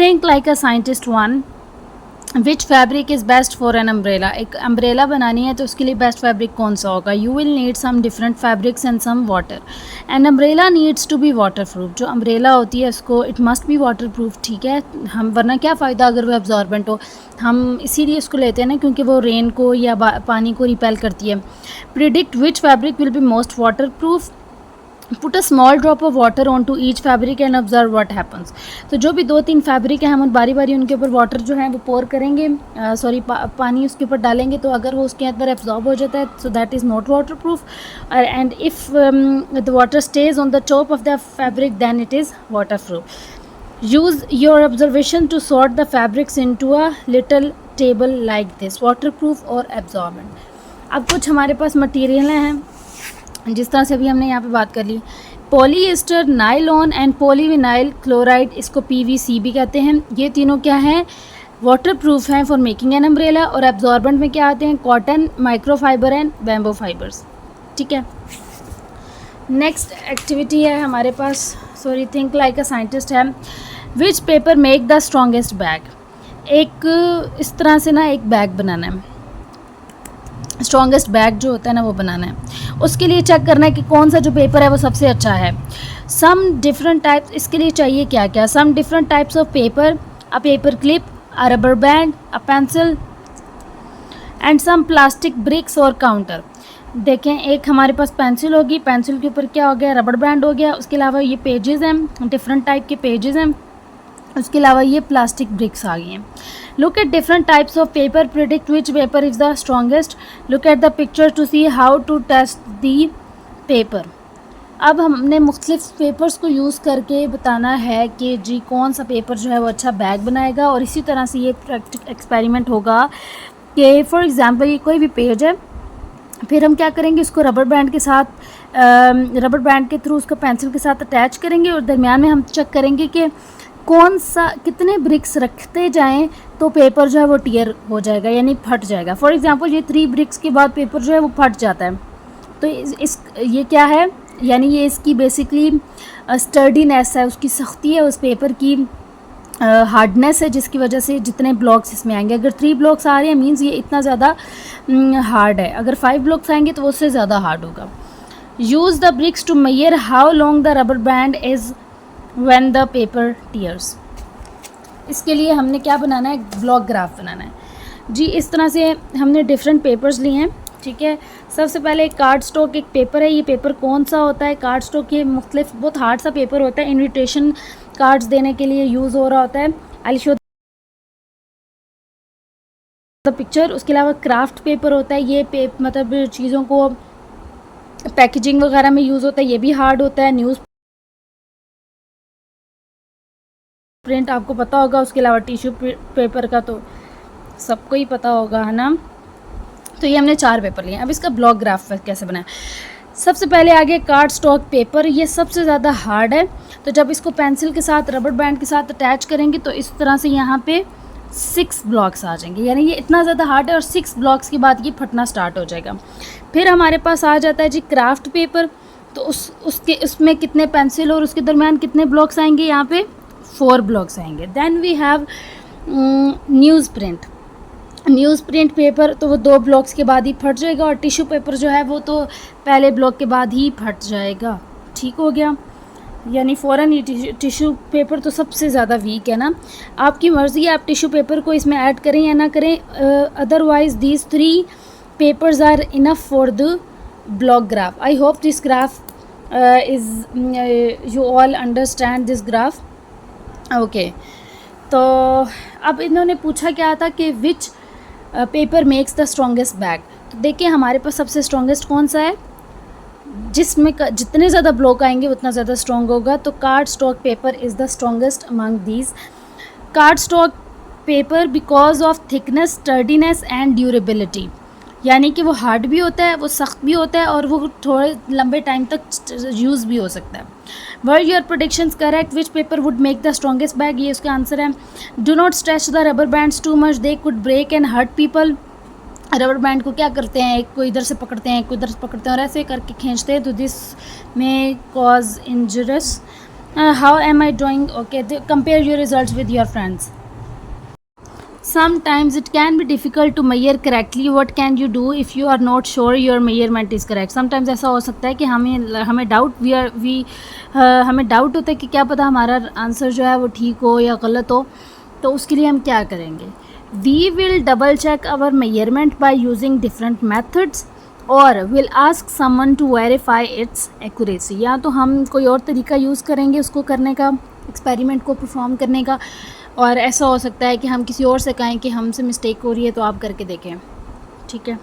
Think like a scientist one, which fabric is best for an umbrella. एक umbrella बनानी है तो उसके लिए बेस्ट फैब्रिक कौन सा होगा? You will need some different fabrics and some water. An umbrella needs to be waterproof. जो अम्ब्रेला होती है उसको it must be waterproof, ठीक है। हम वरना क्या फ़ायदा अगर वो एब्जॉर्बेंट हो। हम इसीलिए इसको लेते हैं ना, क्योंकि वो रेन को या पानी को रिपेल करती है। Predict which fabric will be most waterproof. Put a small drop of water on to each fabric and observe what happens. तो जो भी 2-3 फैब्रिक हैं हम बारी बारी उनके ऊपर वाटर जो है वो पोर करेंगे, पानी उसके ऊपर डालेंगे, तो अगर वो उसके अंदर एब्जॉर्ब हो जाता है so that is not waterproof. And if the water stays on the top of the fabric then it is waterproof. Use your observation to sort the fabrics into a little table like this, waterproof और absorbent. अब कुछ हमारे पास material हैं जिस तरह से अभी हमने यहाँ पे बात कर ली। Polyester, nylon and polyvinyl chloride, इसको पीवीसी भी कहते हैं। ये तीनों क्या हैं? वाटर प्रूफ हैं फॉर मेकिंग एन अम्ब्रेला। और एब्जॉर्बेंट में क्या आते हैं? Cotton, microfibre and bamboo fibres, ठीक है। नेक्स्ट एक्टिविटी है हमारे पास, थिंक लाइक अ साइंटिस्ट है। Which paper make the strongest bag. एक इस तरह से ना एक बैग बनाना है, स्ट्रॉन्गेस्ट बैग जो होता है ना वो बनाना है। उसके लिए चेक करना है कि कौन सा जो पेपर है वो सबसे अच्छा है। सम डिफरेंट टाइप्स, इसके लिए चाहिए क्या क्या? Some different types of paper, a paper clip, a rubber band, a pencil and some plastic bricks और काउंटर। देखें, एक हमारे पास पेंसिल होगी, पेंसिल के ऊपर क्या हो गया? रबर बैंड हो गया। उसके अलावा ये पेजेस हैं, डिफरेंट टाइप के पेजेस हैं। उसके अलावा ये प्लास्टिक ब्रिक्स आ गई हैं। Look at different types of paper, predict which paper is the strongest. Look at the picture to see how to test the paper. अब हमने मुख्तलिफ पेपर्स को यूज़ करके बताना है कि जी कौन सा पेपर जो है वो अच्छा बैग बनाएगा। और इसी तरह से ये एक्सपेरिमेंट होगा कि फॉर एग्ज़ाम्पल ये कोई भी पेज है, फिर हम क्या करेंगे, इसको रबर बैंड के साथ रबर बैंड के थ्रू उसको पेंसिल के साथ अटैच करेंगे और दरमियान में हम चेक करेंगे कि कौन सा कितने ब्रिक्स रखते जाएं तो पेपर जो है वो टियर हो जाएगा, यानी फट जाएगा। फॉर एग्जांपल ये 3 ब्रिक्स के बाद पेपर जो है वो फट जाता है। तो ये क्या है, यानी ये इसकी बेसिकली स्टर्डीनेस है, उसकी सख्ती है, उस पेपर की हार्डनेस है, जिसकी वजह से जितने ब्लॉक्स इसमें आएंगे। अगर 3 ब्लॉक्स आ रहे हैं मीन्स ये इतना ज़्यादा हार्ड है। अगर 5 ब्लॉक्स आएंगे तो उससे ज़्यादा हार्ड होगा। Use the bricks to measure how long the rubber band is when the paper tears. इसके लिए हमने क्या बनाना है? ब्लॉक ग्राफ बनाना है जी। इस तरह से हमने डिफरेंट पेपर्स लिए हैं, ठीक है। सबसे पहले कार्ड स्टॉक एक पेपर है। ये पेपर कौन सा होता है? कार्ड स्टॉक ये मुख्तलिफ बहुत हार्ड सा पेपर होता है, इन्विटेशन कार्ड्स देने के लिए यूज़ हो रहा होता है। I show the picture. उसके अलावा क्राफ्ट पेपर होता है, ये मतलब चीज़ों को पैकेजिंग वगैरह में यूज़ होता है, ये भी हार्ड होता है। न्यूज़ प्रिंट आपको पता होगा। उसके अलावा टिश्यू पेपर का तो सबको ही पता होगा, है ना। तो ये हमने 4 पेपर लिए। अब इसका ब्लॉक ग्राफ कैसे बनाए? सबसे पहले आगे कार्ड स्टॉक पेपर, ये सबसे ज़्यादा हार्ड है। तो जब इसको पेंसिल के साथ रबर बैंड के साथ अटैच करेंगे तो इस तरह से यहाँ पे 6 ब्लॉक्स आ जाएंगे, यानी ये इतना ज़्यादा हार्ड है और 6 ब्लॉक्स के बाद ये फटना स्टार्ट हो जाएगा। फिर हमारे पास आ जाता है जी क्राफ्ट पेपर। तो उसमें कितने पेंसिल और उसके दरमियान कितने ब्लॉक्स आएंगे? यहाँ पे 4 ब्लॉक्स आएंगे। Then we have newsprint paper, तो वो 2 ब्लॉक्स के बाद ही फट जाएगा। और टिश्यू पेपर जो है वो तो पहले ब्लॉक के बाद ही फट जाएगा, ठीक हो गया। यानी फ़ौरन ये टिश्यू पेपर तो सबसे ज़्यादा वीक है ना। आपकी मर्ज़ी है आप टिश्यू पेपर को इसमें ऐड करें या ना करें। Otherwise these 3 papers are enough for the block graph. I hope this graph is you all understand this graph, okay. तो अब इन्होंने पूछा क्या था कि which paper makes the strongest bag. तो देखिए हमारे पास सबसे स्ट्रॉन्गेस्ट कौन सा है? जिसमें जितने ज़्यादा ब्लॉक आएंगे उतना ज़्यादा स्ट्रॉन्ग होगा। तो cardstock paper is the strongest among these. Cardstock paper because of thickness, sturdiness and durability, यानी कि वो हार्ड भी होता है, वो सख्त भी होता है और वो थोड़े लंबे टाइम तक यूज़ भी हो सकता है। Were your predictions correct? Which paper would make the strongest bag? ये उसका आंसर है। Do not stretch the rubber bands too much, they could break and hurt people. Rubber band को क्या करते हैं, एक को इधर से पकड़ते हैं, एक को इधर से पकड़ते हैं और ऐसे करके खींचते हैं, तो दिस में cause इंजरस। How am I doing? Okay, compare your results with your friends. Sometimes it can be difficult to measure correctly. What can you do if you are not sure your measurement is correct? Sometimes ऐसा हो सकता है कि हमें doubt होता है कि क्या पता हमारा आंसर जो है वो ठीक हो या गलत हो. तो उसके लिए हम क्या करेंगे? We will double check our measurement by using different methods और will ask someone to verify its accuracy. या तो हम कोई और तरीका यूज़ करेंगे उसको करने का, एक्सपेरिमेंट को परफॉर्म करने का, और ऐसा हो सकता है कि हम किसी और से कहें कि हमसे मिस्टेक हो रही है तो आप करके देखें. ठीक है.